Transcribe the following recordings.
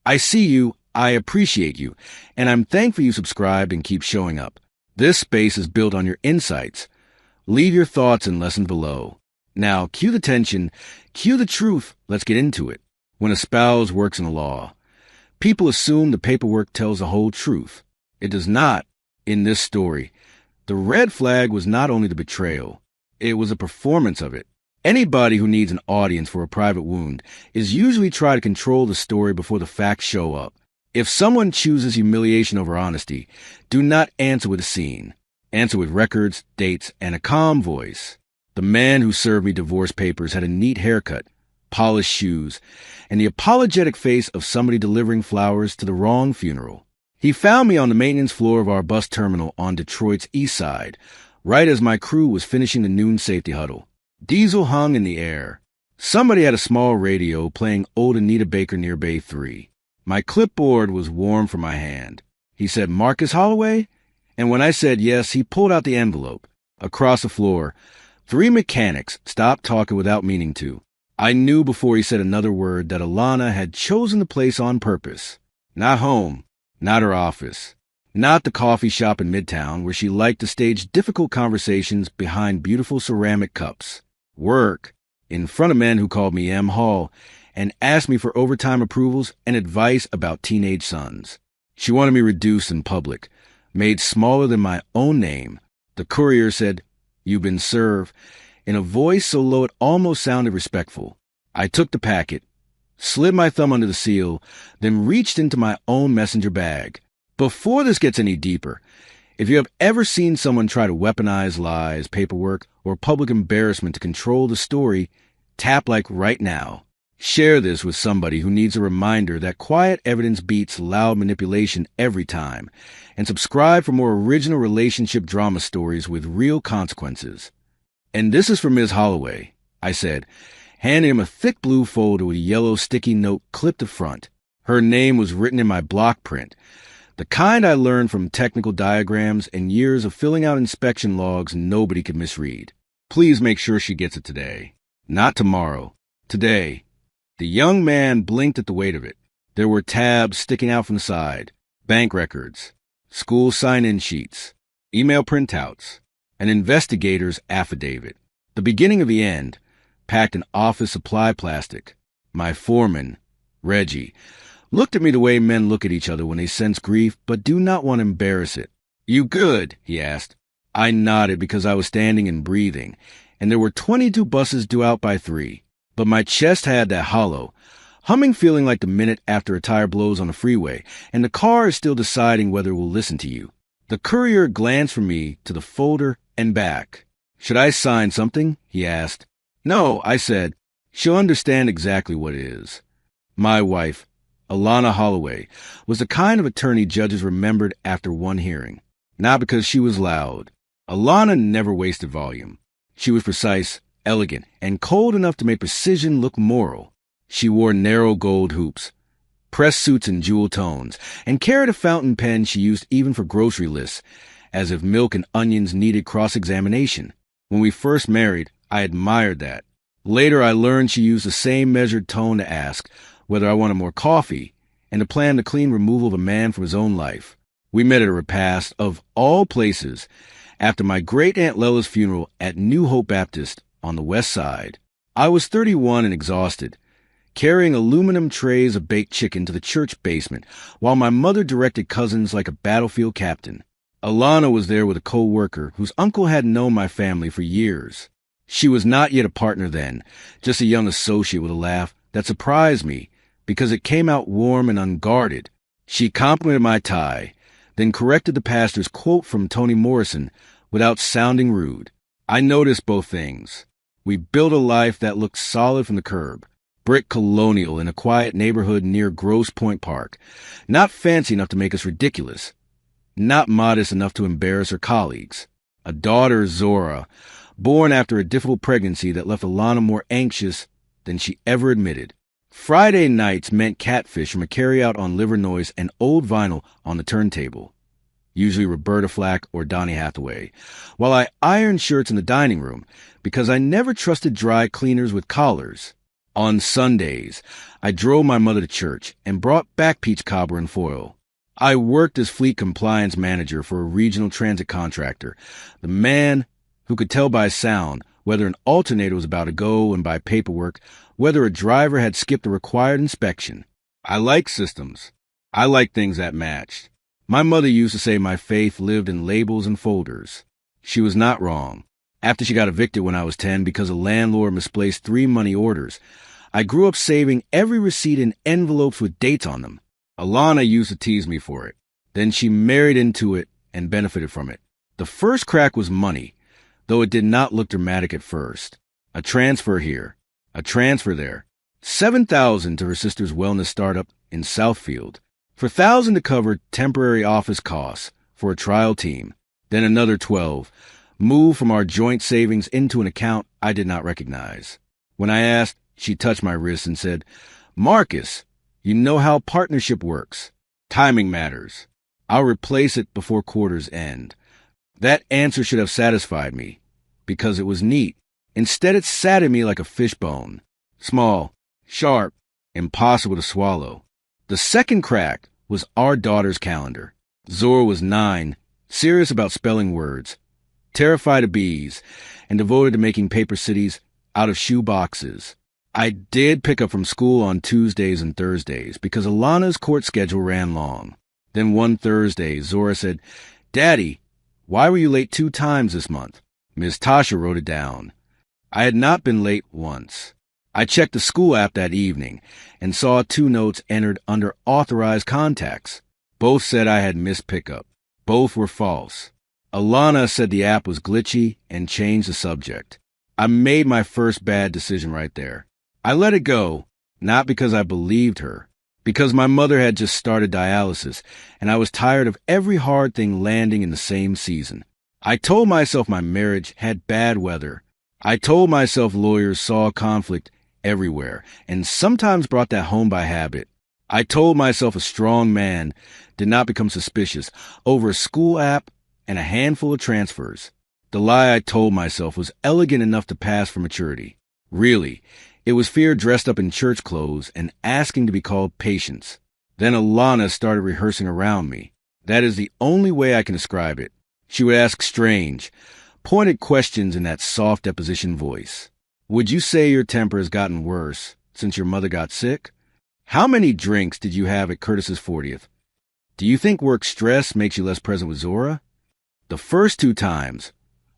I see you, I appreciate you, and I'm thankful you subscribed and keep showing up. This space is built on your insights. Leave your thoughts and lessons below. Now, cue the tension, cue the truth, let's get into it. When a spouse works in the law, people assume the paperwork tells the whole truth. It does not in this story. The red flag was not only the betrayal, it was a performance of it. Anybody who needs an audience for a private wound is usually trying to control the story before the facts show up. If someone chooses humiliation over honesty, do not answer with a scene. Answer with records, dates, and a calm voice. The man who served me divorce papers had a neat haircut, polished shoes, and the apologetic face of somebody delivering flowers to the wrong funeral. He found me on the maintenance floor of our bus terminal on Detroit's east side, right as my crew was finishing the noon safety huddle. Diesel hung in the air. Somebody had a small radio playing Old Anita Baker Near Bay 3. My clipboard was warm from my hand. He said, "Marcus Holloway?" And when I said yes, he pulled out the envelope. Across the floor, 3 mechanics stopped talking without meaning to. I knew before he said another word that Alana had chosen the place on purpose. Not home, not her office, not the coffee shop in Midtown where she liked to stage difficult conversations behind beautiful ceramic cups. Work, in front of men who called me M. Hall and asked me for overtime approvals and advice about teenage sons. She wanted me reduced in public, made smaller than my own name. The courier said, "You've been served," in a voice so low it almost sounded respectful. I took the packet, slid my thumb under the seal, then reached into my own messenger bag. Before this gets any deeper, if you have ever seen someone try to weaponize lies, paperwork, or public embarrassment to control the story, tap like right now. Share this with somebody who needs a reminder that quiet evidence beats loud manipulation every time, and subscribe for more original relationship drama stories with real consequences. "And this is for Ms. Holloway," I said, handing him a thick blue folder with a yellow sticky note clipped to front. Her name was written in my block print, the kind I learned from technical diagrams and years of filling out inspection logs nobody could misread. Please make sure she gets it today. Not tomorrow. Today. The young man blinked at the weight of it. There were tabs sticking out from the side, bank records, school sign-in sheets, email printouts, an investigator's affidavit. The beginning of the end, packed in office supply plastic. My foreman, Reggie, looked at me the way men look at each other when they sense grief but do not want to embarrass it. "You good?" he asked. I nodded because I was standing and breathing, and there were 22 buses due out by 3. But my chest had that hollow, humming feeling like the minute after a tire blows on a freeway, and the car is still deciding whether it will listen to you. The courier glanced from me to the folder and back. "Should I sign something?" he asked. "No," I said. "She'll understand exactly what it is." My wife, Alana Holloway, was the kind of attorney judges remembered after one hearing. Not because she was loud. Alana never wasted volume. She was precise, elegant, and cold enough to make precision look moral. She wore narrow gold hoops, pressed suits in jewel tones, and carried a fountain pen she used even for grocery lists, as if milk and onions needed cross-examination. When we first married, I admired that. Later, I learned she used the same measured tone to ask whether I wanted more coffee and to plan the clean removal of a man from his own life. We met at a repast, of all places, after my great-aunt Lella's funeral at New Hope Baptist on the west side. I was 31 and exhausted, carrying aluminum trays of baked chicken to the church basement while my mother directed cousins like a battlefield captain. Alana was there with a co-worker whose uncle had known my family for years. She was not yet a partner then, just a young associate with a laugh that surprised me because it came out warm and unguarded. She complimented my tie, then corrected the pastor's quote from Toni Morrison without sounding rude. I noticed both things. We built a life that looked solid from the curb. Brick colonial in a quiet neighborhood near Grosse Pointe Park. Not fancy enough to make us ridiculous. Not modest enough to embarrass her colleagues. A daughter, Zora, born after a difficult pregnancy that left Alana more anxious than she ever admitted. Friday nights meant catfish from a carryout on liver noise and old vinyl on the turntable. Usually Roberta Flack or Donny Hathaway, while I ironed shirts in the dining room because I never trusted dry cleaners with collars. On Sundays, I drove my mother to church and brought back peach cobbler and foil. I worked as fleet compliance manager for a regional transit contractor, the man who could tell by sound whether an alternator was about to go and by paperwork whether a driver had skipped a required inspection. I like systems. I like things that matched. My mother used to say my faith lived in labels and folders. She was not wrong. After she got evicted when I was 10 because a landlord misplaced 3 money orders, I grew up saving every receipt in envelopes with dates on them. Alana used to tease me for it. Then she married into it and benefited from it. The first crack was money, though it did not look dramatic at first. A transfer here, a transfer there. $7,000 to her sister's wellness startup in Southfield. For $1,000 to cover temporary office costs for a trial team. Then another $12, moved from our joint savings into an account I did not recognize. When I asked, she touched my wrist and said, "Marcus, you know how partnership works. Timing matters. I'll replace it before quarter's end." That answer should have satisfied me, because it was neat. Instead, it sat in me like a fishbone. Small, sharp, impossible to swallow. The second crack was our daughter's calendar. Zora was 9, serious about spelling words, terrified of bees, and devoted to making paper cities out of shoe boxes. I did pick up from school on Tuesdays and Thursdays because Alana's court schedule ran long. Then one Thursday, Zora said, "Daddy, why were you late 2 times this month?" Ms. Tasha wrote it down. I had not been late once. I checked the school app that evening and saw 2 notes entered under authorized contacts. Both said I had missed pickup. Both were false. Alana said the app was glitchy and changed the subject. I made my first bad decision right there. I let it go, not because I believed her, because my mother had just started dialysis, and I was tired of every hard thing landing in the same season. I told myself my marriage had bad weather. I told myself lawyers saw conflict everywhere, and sometimes brought that home by habit. I told myself a strong man did not become suspicious over a school app and a handful of transfers. The lie I told myself was elegant enough to pass for maturity. Really, it was fear dressed up in church clothes and asking to be called patience. Then Alana started rehearsing around me. That is the only way I can describe it. She would ask strange, pointed questions in that soft deposition voice. "Would you say your temper has gotten worse since your mother got sick? How many drinks did you have at Curtis's 40th? Do you think work stress makes you less present with Zora?" The first 2 times,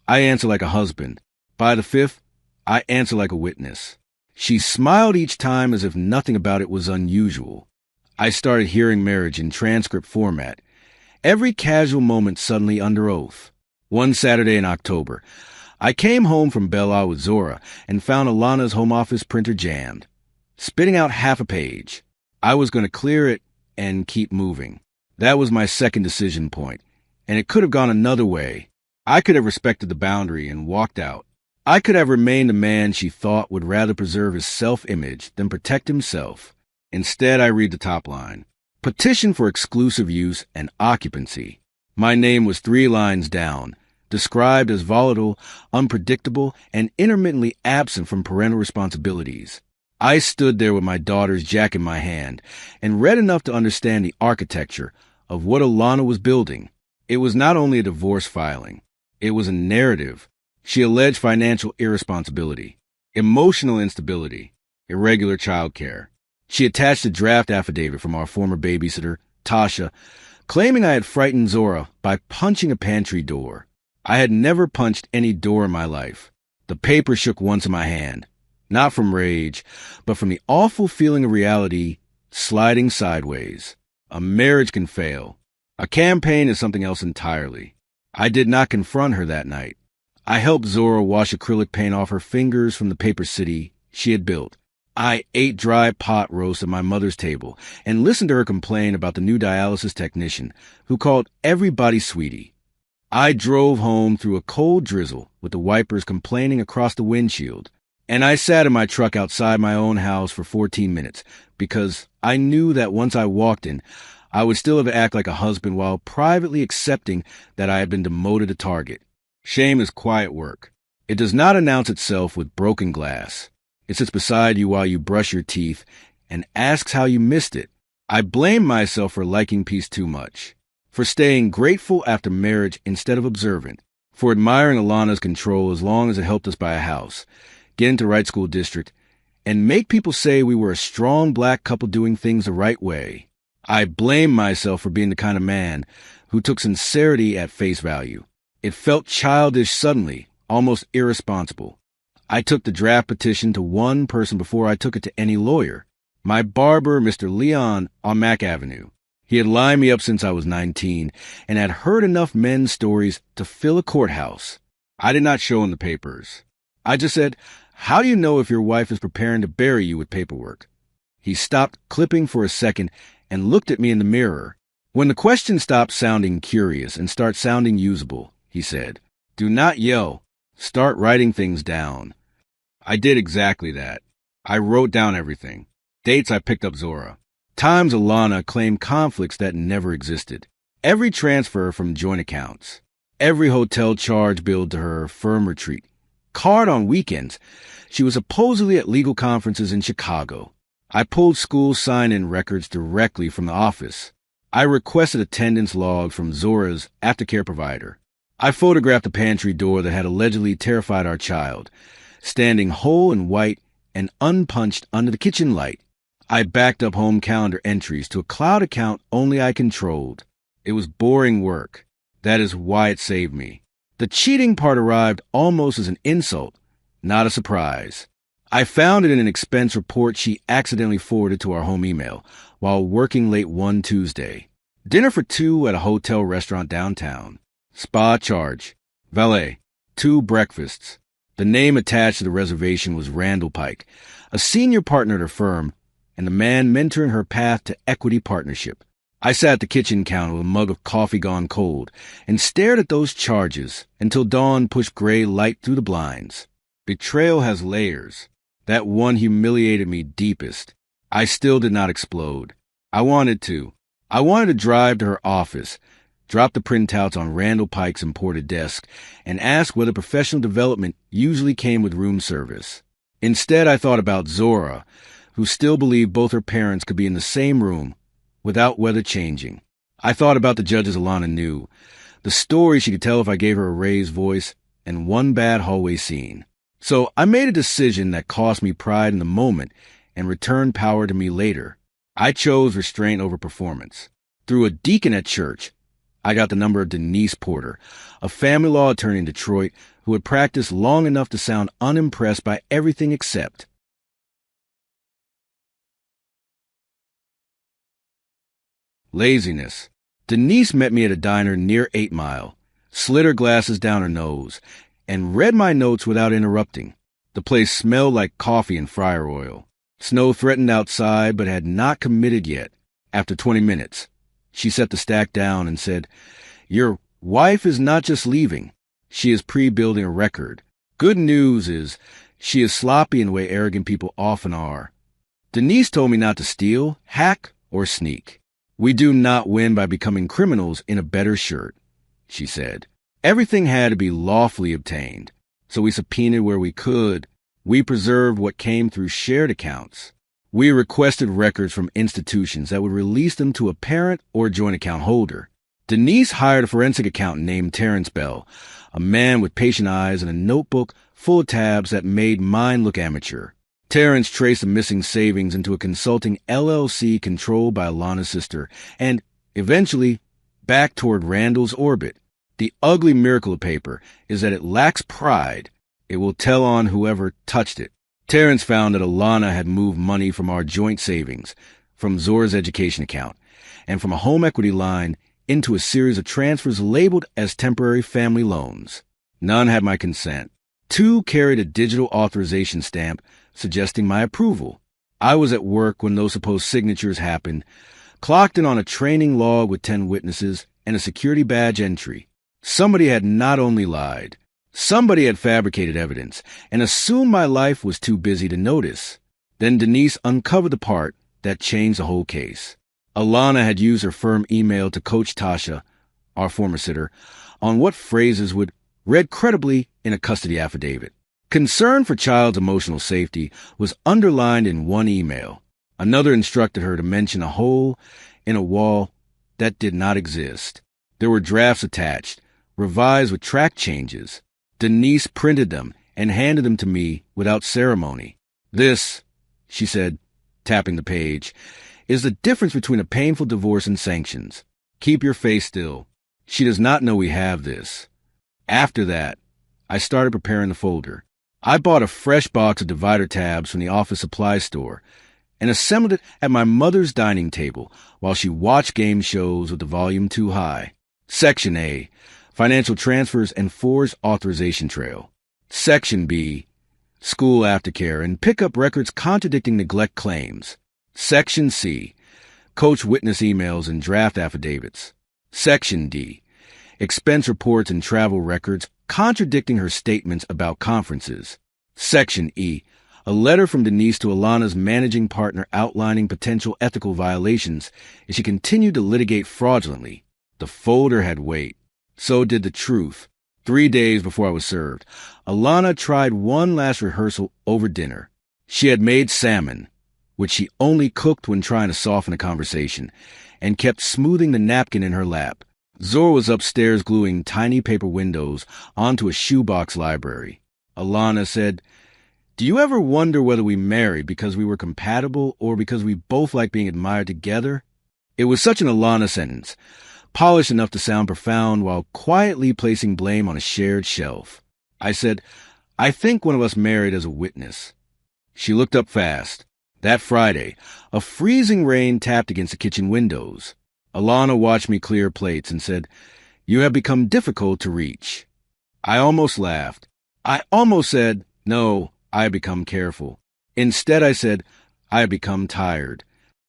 I answered like a husband. By the 5th, I answered like a witness. She smiled each time as if nothing about it was unusual. I started hearing marriage in transcript format, every casual moment suddenly under oath. One Saturday in October, I came home from Belle Isle with Zora and found Alana's home office printer jammed, spitting out half a page. I was going to clear it and keep moving. That was my second decision point, and it could have gone another way. I could have respected the boundary and walked out. I could have remained a man she thought would rather preserve his self-image than protect himself. Instead, I read the top line. Petition for exclusive use and occupancy. My name was 3 lines down, described as volatile, unpredictable, and intermittently absent from parental responsibilities. I stood there with my daughter's jack in my hand and read enough to understand the architecture of what Alana was building. It was not only a divorce filing. It was a narrative. She alleged financial irresponsibility, emotional instability, irregular child care. She attached a draft affidavit from our former babysitter, Tasha, claiming I had frightened Zora by punching a pantry door. I had never punched any door in my life. The paper shook once in my hand, not from rage, but from the awful feeling of reality sliding sideways. A marriage can fail. A campaign is something else entirely. I did not confront her that night. I helped Zora wash acrylic paint off her fingers from the paper city she had built. I ate dry pot roast at my mother's table and listened to her complain about the new dialysis technician who called everybody sweetie. I drove home through a cold drizzle with the wipers complaining across the windshield, and I sat in my truck outside my own house for 14 minutes because I knew that once I walked in, I would still have to act like a husband while privately accepting that I had been demoted to target. Shame is quiet work. It does not announce itself with broken glass. It sits beside you while you brush your teeth and asks how you missed it. I blame myself for liking peace too much, for staying grateful after marriage instead of observant, for admiring Alana's control as long as it helped us buy a house, get into the right school district, and make people say we were a strong black couple doing things the right way. I blame myself for being the kind of man who took sincerity at face value. It felt childish suddenly, almost irresponsible. I took the draft petition to one person before I took it to any lawyer. My barber, Mr. Leon, on Mack Avenue. He had lined me up since I was 19 and had heard enough men's stories to fill a courthouse. I did not show him the papers. I just said, "How do you know if your wife is preparing to bury you with paperwork?" He stopped clipping for a second and looked at me in the mirror. "When the question stops sounding curious and starts sounding usable," he said, "do not yell. Start writing things down." I did exactly that. I wrote down everything. Dates I picked up Zora. Times Alana claimed conflicts that never existed. Every transfer from joint accounts. Every hotel charge billed to her firm retreat. Card on weekends. She was supposedly at legal conferences in Chicago. I pulled school sign-in records directly from the office. I requested attendance log from Zora's aftercare provider. I photographed the pantry door that had allegedly terrified our child, standing whole and white and unpunched under the kitchen light. I backed up home calendar entries to a cloud account only I controlled. It was boring work. That is why it saved me. The cheating part arrived almost as an insult, not a surprise. I found it in an expense report she accidentally forwarded to our home email while working late one Tuesday. Dinner for two at a hotel restaurant downtown. Spa charge. Valet. 2 breakfasts. The name attached to the reservation was Randall Pike, a senior partner at her firm, and the man mentoring her path to equity partnership. I sat at the kitchen counter with a mug of coffee gone cold and stared at those charges until dawn pushed gray light through the blinds. Betrayal has layers. That one humiliated me deepest. I still did not explode. I wanted to. I wanted to drive to her office, drop the printouts on Randall Pike's imported desk, and ask whether professional development usually came with room service. Instead, I thought about Zora, who still believed both her parents could be in the same room without weather changing. I thought about the judges Alana knew, the story she could tell if I gave her a raised voice, and one bad hallway scene. So I made a decision that cost me pride in the moment and returned power to me later. I chose restraint over performance. Through a deacon at church, I got the number of Denise Porter, a family law attorney in Detroit who had practiced long enough to sound unimpressed by everything except laziness. Denise met me at a diner near 8 Mile, slid her glasses down her nose, and read my notes without interrupting. The place smelled like coffee and fryer oil. Snow threatened outside but had not committed yet. After 20 minutes, she set the stack down and said, "Your wife is not just leaving. She is pre-building a record. Good news is she is sloppy in the way arrogant people often are." Denise told me not to steal, hack, or sneak. "We do not win by becoming criminals in a better shirt," she said. Everything had to be lawfully obtained, so we subpoenaed where we could. We preserved what came through shared accounts. We requested records from institutions that would release them to a parent or joint account holder. Denise hired a forensic accountant named Terrence Bell, a man with patient eyes and a notebook full of tabs that made mine look amateur. Terrence traced the missing savings into a consulting LLC controlled by Alana's sister, and, eventually, back toward Randall's orbit. The ugly miracle of paper is that it lacks pride. It will tell on whoever touched it. Terrence found that Alana had moved money from our joint savings, from Zora's education account, and from a home equity line into a series of transfers labeled as temporary family loans. None had my consent. 2 carried a digital authorization stamp suggesting my approval. I was at work when those supposed signatures happened, clocked in on a training log with 10 witnesses and a security badge entry. Somebody had not only lied, somebody had fabricated evidence and assumed my life was too busy to notice. Then Denise uncovered the part that changed the whole case. Alana had used her firm email to coach Tasha, our former sitter, on what phrases would read credibly in a custody affidavit. Concern for child's emotional safety was underlined in one email. Another instructed her to mention a hole in a wall that did not exist. There were drafts attached, revised with track changes. Denise printed them and handed them to me without ceremony. "This," she said, tapping the page, "is the difference between a painful divorce and sanctions. Keep your face still. She does not know we have this." After that, I started preparing the folder. I bought a fresh box of divider tabs from the office supply store and assembled it at my mother's dining table while she watched game shows with the volume too high. Section A, Financial Transfers and Forged Authorization Trail. Section B, School Aftercare and Pickup Records Contradicting Neglect Claims. Section C, Coach Witness Emails and Draft Affidavits. Section D, Expense Reports and Travel Records Contradicting her statements about conferences. Section E, a letter from Denise to Alana's managing partner outlining potential ethical violations if she continued to litigate fraudulently. The folder had weight. So did the truth. 3 days before I was served, Alana tried one last rehearsal over dinner. She had made salmon, which she only cooked when trying to soften a conversation, and kept smoothing the napkin in her lap. Zora was upstairs gluing tiny paper windows onto a shoebox library. Alana said, "Do you ever wonder whether we married because we were compatible or because we both like being admired together?" It was such an Alana sentence, polished enough to sound profound while quietly placing blame on a shared shelf. I said, "I think one of us married as a witness." She looked up fast. That Friday, a freezing rain tapped against the kitchen windows. Alana watched me clear plates and said, "You have become difficult to reach." I almost laughed. I almost said, "No, I have become careful." Instead, I said, "I have become tired."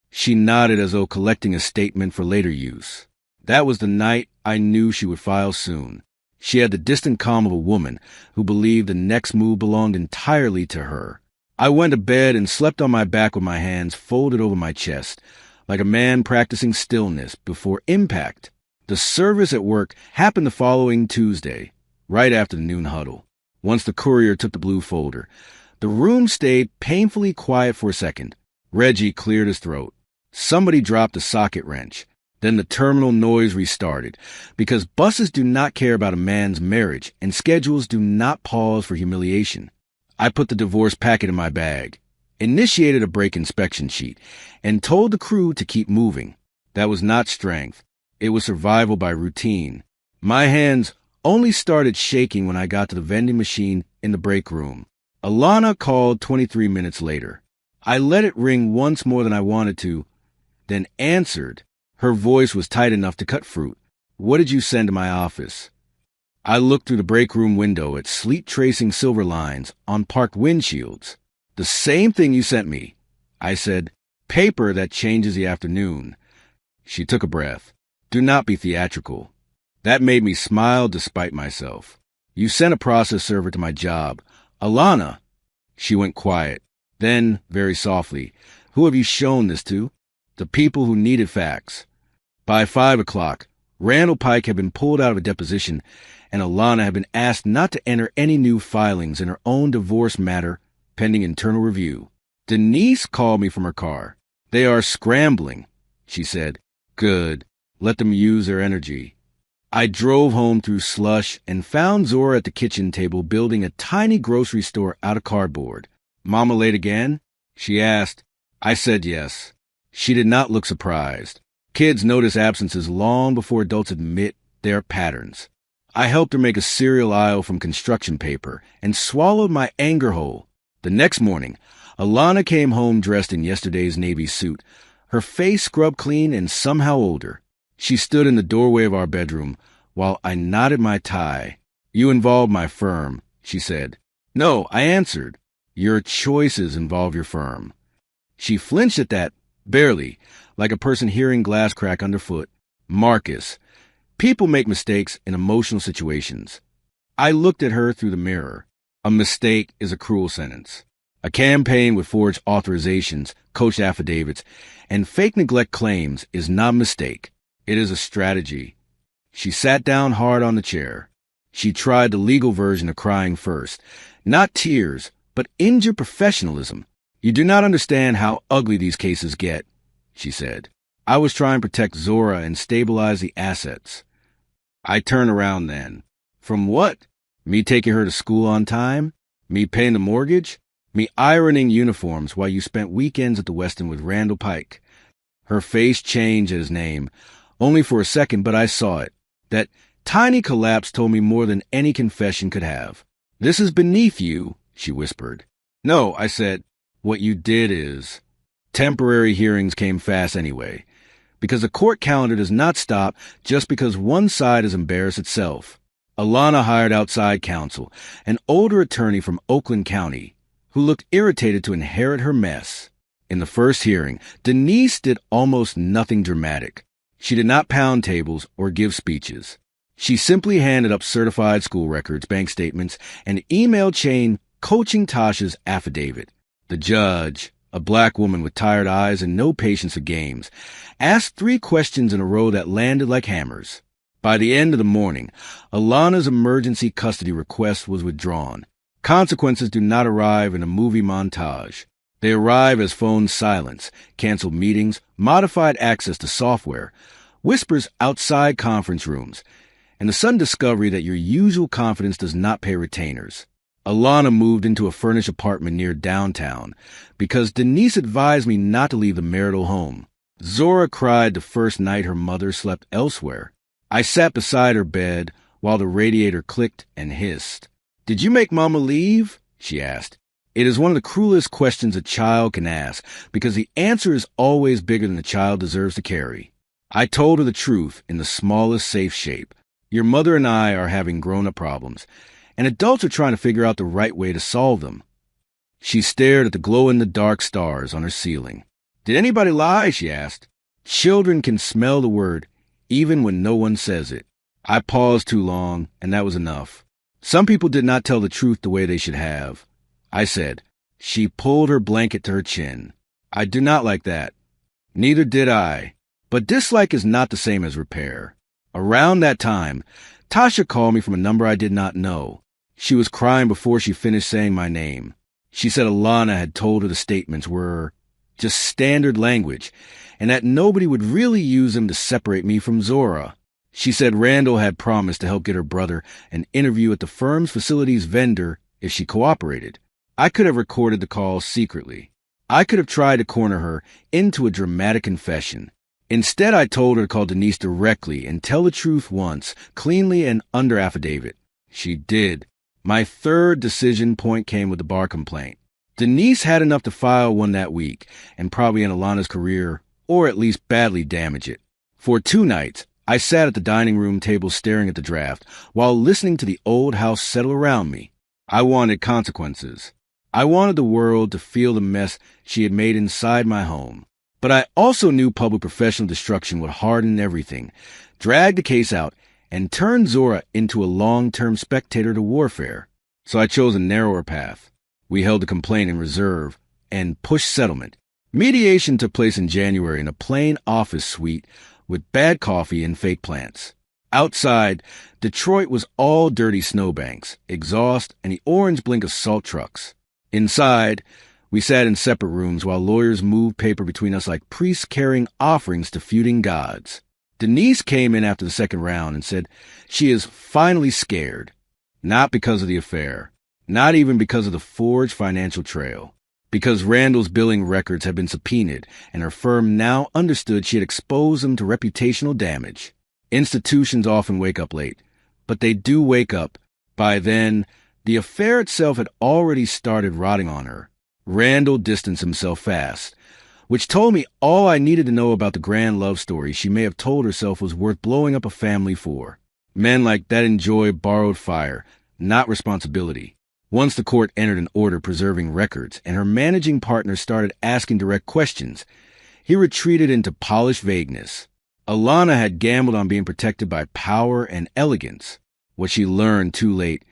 She nodded as though collecting a statement for later use. That was the night I knew she would file soon. She had the distant calm of a woman who believed the next move belonged entirely to her. I went to bed and slept on my back with my hands folded over my chest, like a man practicing stillness before impact. The service at work happened the following Tuesday, right after the noon huddle. Once the courier took the blue folder, the room stayed painfully quiet for a second. Reggie cleared his throat. Somebody dropped a socket wrench. Then the terminal noise restarted, because buses do not care about a man's marriage and schedules do not pause for humiliation. I put the divorce packet in my bag, initiated a brake inspection sheet, and told the crew to keep moving. That was not strength. It was survival by routine. My hands only started shaking when I got to the vending machine in the break room. Alana called 23 minutes later. I let it ring once more than I wanted to, then answered. Her voice was tight enough to cut fruit. "What did you send to my office?" I looked through the break room window at sleet-tracing silver lines on parked windshields. "The same thing you sent me," I said. "Paper that changes the afternoon." She took a breath. "Do not be theatrical." That made me smile despite myself. "You sent a process server to my job. Alana." She went quiet. Then, very softly, "Who have you shown this to?" "The people who needed facts." By 5 o'clock, Randall Pike had been pulled out of a deposition, and Alana had been asked not to enter any new filings in her own divorce matter pending internal review. Denise called me from her car. "They are scrambling," she said. "Good. Let them use their energy." I drove home through slush and found Zora at the kitchen table building a tiny grocery store out of cardboard. "Mama late again?" she asked. I said yes. She did not look surprised. Kids notice absences long before adults admit their patterns. I helped her make a cereal aisle from construction paper and swallowed my anger whole. The next morning, Alana came home dressed in yesterday's navy suit, her face scrubbed clean and somehow older. She stood in the doorway of our bedroom while I knotted my tie. "You involve my firm," she said. "No," I answered. "Your choices involve your firm." She flinched at that, barely, like a person hearing glass crack underfoot. "Marcus, people make mistakes in emotional situations." I looked at her through the mirror. A mistake is a cruel sentence. A campaign with forged authorizations, coached affidavits, and fake neglect claims is not a mistake. It is a strategy. She sat down hard on the chair. She tried the legal version of crying first. Not tears, but injured professionalism. You do not understand how ugly these cases get, she said. I was trying to protect Zora and stabilize the assets. I turned around then. From what? Me taking her to school on time? Me paying the mortgage? Me ironing uniforms while you spent weekends at the Westin with Randall Pike? Her face changed at his name, only for a second, but I saw it. That tiny collapse told me more than any confession could have. This is beneath you, she whispered. No, I said. What you did is... Temporary hearings came fast anyway, because the court calendar does not stop just because one side is embarrassed itself. Alana hired outside counsel, an older attorney from Oakland County, who looked irritated to inherit her mess. In the first hearing, Denise did almost nothing dramatic. She did not pound tables or give speeches. She simply handed up certified school records, bank statements, and email chain coaching Tasha's affidavit. The judge, a black woman with tired eyes and no patience for games, asked 3 questions in a row that landed like hammers. By the end of the morning, Alana's emergency custody request was withdrawn. Consequences do not arrive in a movie montage. They arrive as phone silence, canceled meetings, modified access to software, whispers outside conference rooms, and the sudden discovery that your usual confidence does not pay retainers. Alana moved into a furnished apartment near downtown because Denise advised me not to leave the marital home. Zora cried the first night her mother slept elsewhere. I sat beside her bed while the radiator clicked and hissed. "Did you make Mama leave?" she asked. It is one of the cruelest questions a child can ask because the answer is always bigger than the child deserves to carry. I told her the truth in the smallest safe shape. Your mother and I are having grown-up problems, and adults are trying to figure out the right way to solve them. She stared at the glow-in-the-dark stars on her ceiling. "Did anybody lie?" she asked. Children can smell the word, even when no one says it. I paused too long, and that was enough. Some people did not tell the truth the way they should have. I said. She pulled her blanket to her chin. I do not like that. Neither did I. But dislike is not the same as repair. Around that time, Tasha called me from a number I did not know. She was crying before she finished saying my name. She said Alana had told her the statements were just standard language, and that nobody would really use them to separate me from Zora. She said Randall had promised to help get her brother an interview at the firm's facilities vendor if she cooperated. I could have recorded the call secretly. I could have tried to corner her into a dramatic confession. Instead, I told her to call Denise directly and tell the truth once, cleanly and under affidavit. She did. My third decision point came with the bar complaint. Denise had enough to file one that week, and probably end Alana's career, or at least badly damage it. For 2 nights, I sat at the dining room table staring at the draft, while listening to the old house settle around me. I wanted consequences. I wanted the world to feel the mess she had made inside my home. But I also knew public professional destruction would harden everything, drag the case out, and turn Zora into a long-term spectator to warfare. So I chose a narrower path. We held the complaint in reserve and pushed settlement. Mediation took place in January in a plain office suite with bad coffee and fake plants. Outside, Detroit was all dirty snowbanks, exhaust, and the orange blink of salt trucks. Inside, we sat in separate rooms while lawyers moved paper between us like priests carrying offerings to feuding gods. Denise came in after the second round and said she is finally scared. Not because of the affair. Not even because of the forged financial trail. Because Randall's billing records had been subpoenaed and her firm now understood she had exposed them to reputational damage. Institutions often wake up late, but they do wake up. By then, the affair itself had already started rotting on her. Randall distanced himself fast, which told me all I needed to know about the grand love story she may have told herself was worth blowing up a family for. Men like that enjoy borrowed fire, not responsibility. Once the court entered an order preserving records and her managing partner started asking direct questions, he retreated into polished vagueness. Alana had gambled on being protected by power and elegance. What she learned too late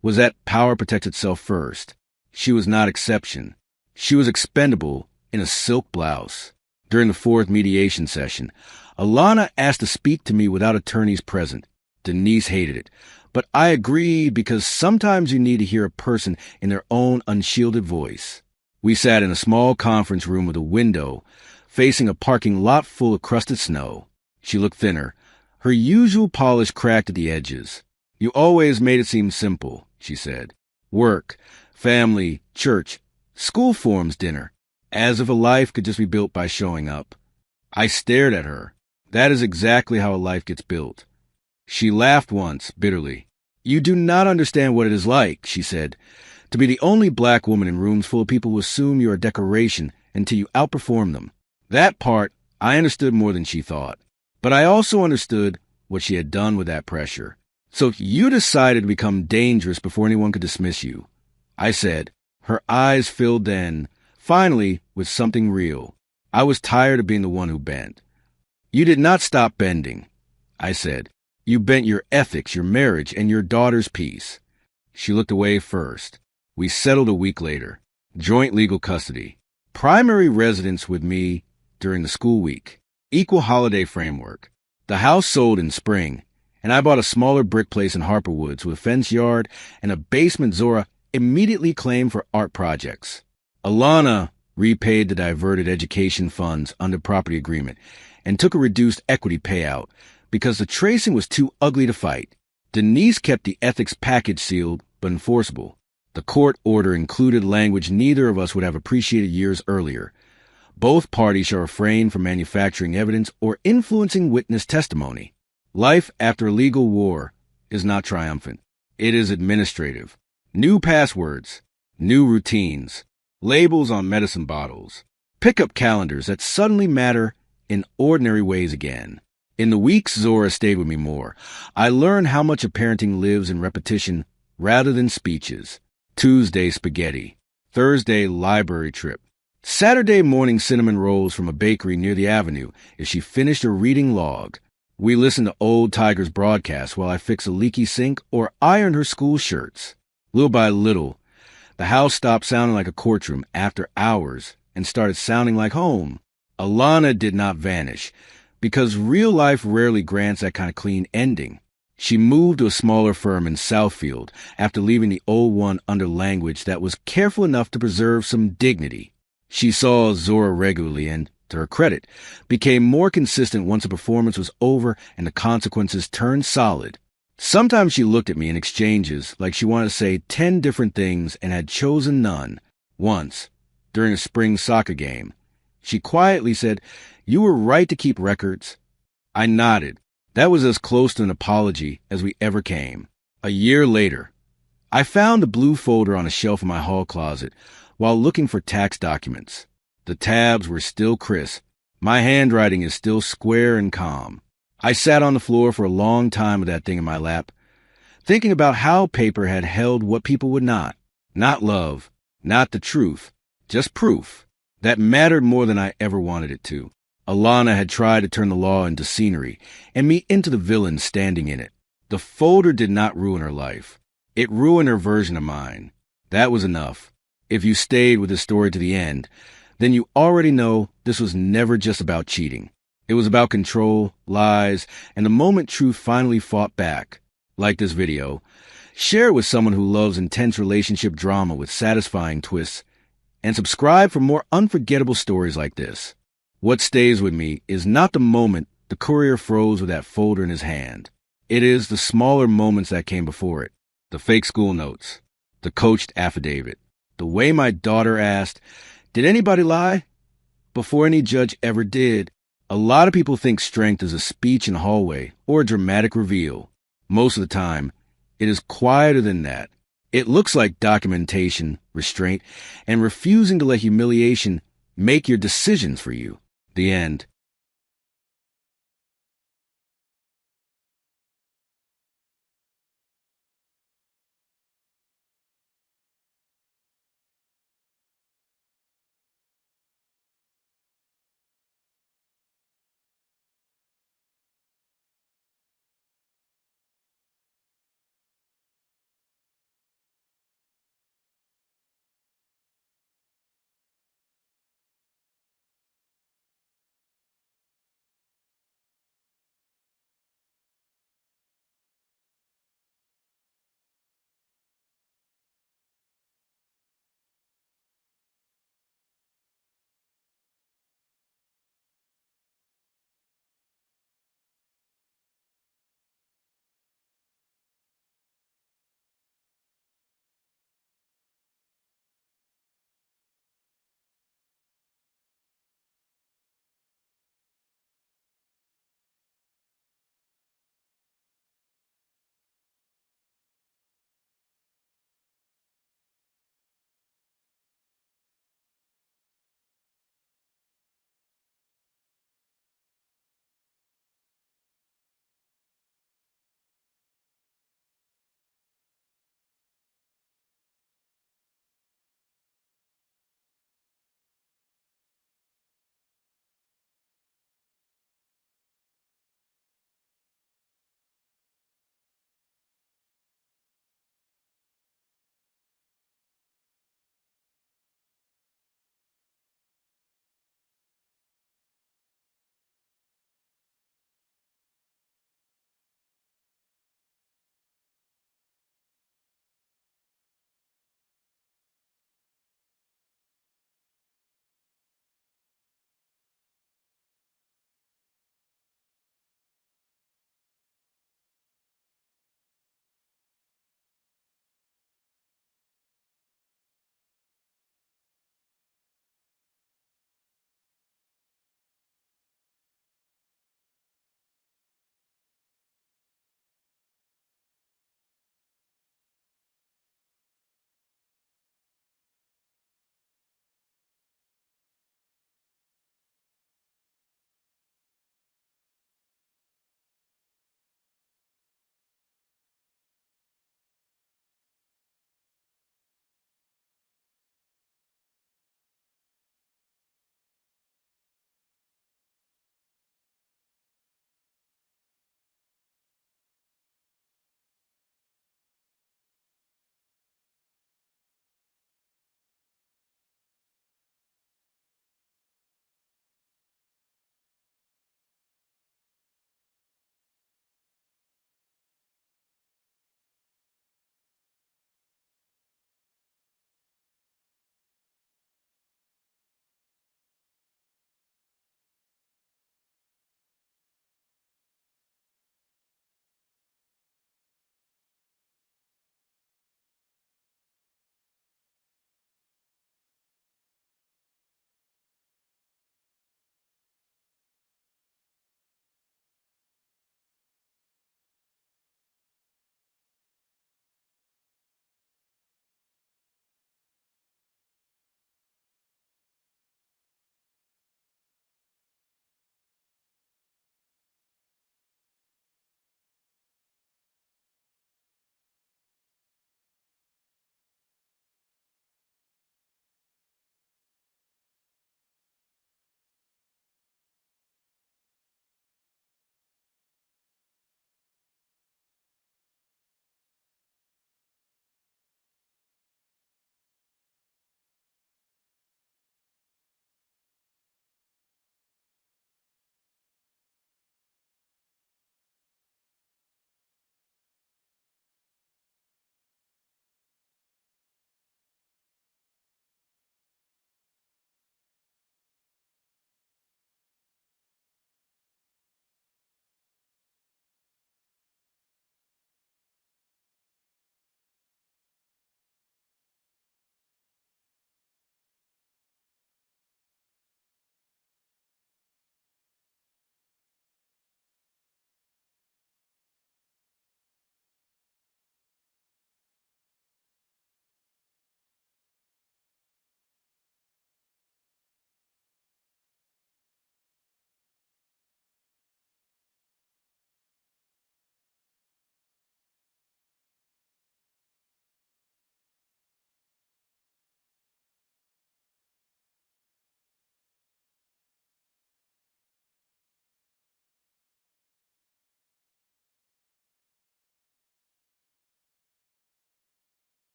was that power protects itself first. She was not exception. She was expendable in a silk blouse. During the 4th mediation session, Alana asked to speak to me without attorneys present. Denise hated it, But I agreed because sometimes you need to hear a person in their own unshielded voice. We sat in a small conference room with a window facing a parking lot full of crusted snow. She looked thinner. Her usual polish cracked at the edges. "You always made it seem simple," she said. "Work, family, church, school forms, dinner. As if a life could just be built by showing up." I stared at her. "That is exactly how a life gets built." She laughed once, bitterly. "You do not understand what it is like," she said, "to be the only black woman in rooms full of people who assume you're a decoration until you outperform them." That part I understood more than she thought. But I also understood what she had done with that pressure. "So you decided to become dangerous before anyone could dismiss you," I said. Her eyes filled then, finally, with something real. I was tired of being the one who bent. "You did not stop bending," I said. "You bent your ethics, your marriage, and your daughter's peace." She looked away first. We settled a week later. Joint legal custody. Primary residence with me during the school week. Equal holiday framework. The house sold in spring, and I bought a smaller brick place in Harper Woods with a fenced yard and a basement Zora immediately claimed for art projects. Alana repaid the diverted education funds under property agreement and took a reduced equity payout because the tracing was too ugly to fight. Denise kept the ethics package sealed but enforceable. The court order included language neither of us would have appreciated years earlier. Both parties shall refrain from manufacturing evidence or influencing witness testimony. Life after a legal war is not triumphant. It is administrative. New passwords, new routines, labels on medicine bottles, pickup calendars that suddenly matter in ordinary ways again. In the weeks Zora stayed with me more, I learned how much of parenting lives in repetition rather than speeches. Tuesday spaghetti, Thursday library trip, Saturday morning cinnamon rolls from a bakery near the avenue if she finished a reading log. We listened to old Tiger's broadcasts while I fixed a leaky sink or ironed her school shirts. Little by little, the house stopped sounding like a courtroom after hours and started sounding like home. Alana did not vanish, because real life rarely grants that kind of clean ending. She moved to a smaller firm in Southfield after leaving the old one under language that was careful enough to preserve some dignity. She saw Zora regularly and, to her credit, became more consistent once the performance was over and the consequences turned solid. Sometimes she looked at me in exchanges like she wanted to say 10 different things and had chosen none. Once, during a spring soccer game, she quietly said, "You were right to keep records." I nodded. That was as close to an apology as we ever came. A year later, I found the blue folder on a shelf in my hall closet while looking for tax documents. The tabs were still crisp. My handwriting is still square and calm. I sat on the floor for a long time with that thing in my lap, thinking about how paper had held what people would not. Not love, not the truth, just proof. That mattered more than I ever wanted it to. Alana had tried to turn the law into scenery and me into the villain standing in it. The folder did not ruin her life. It ruined her version of mine. That was enough. If you stayed with the story to the end, then you already know this was never just about cheating. It was about control, lies, and the moment truth finally fought back. Like this video, share it with someone who loves intense relationship drama with satisfying twists, and subscribe for more unforgettable stories like this. What stays with me is not the moment the courier froze with that folder in his hand. It is the smaller moments that came before it. The fake school notes, the coached affidavit, the way my daughter asked, "Did anybody lie?" before any judge ever did. A lot of people think strength is a speech in a hallway or a dramatic reveal. Most of the time, it is quieter than that. It looks like documentation, restraint, and refusing to let humiliation make your decisions for you. The end.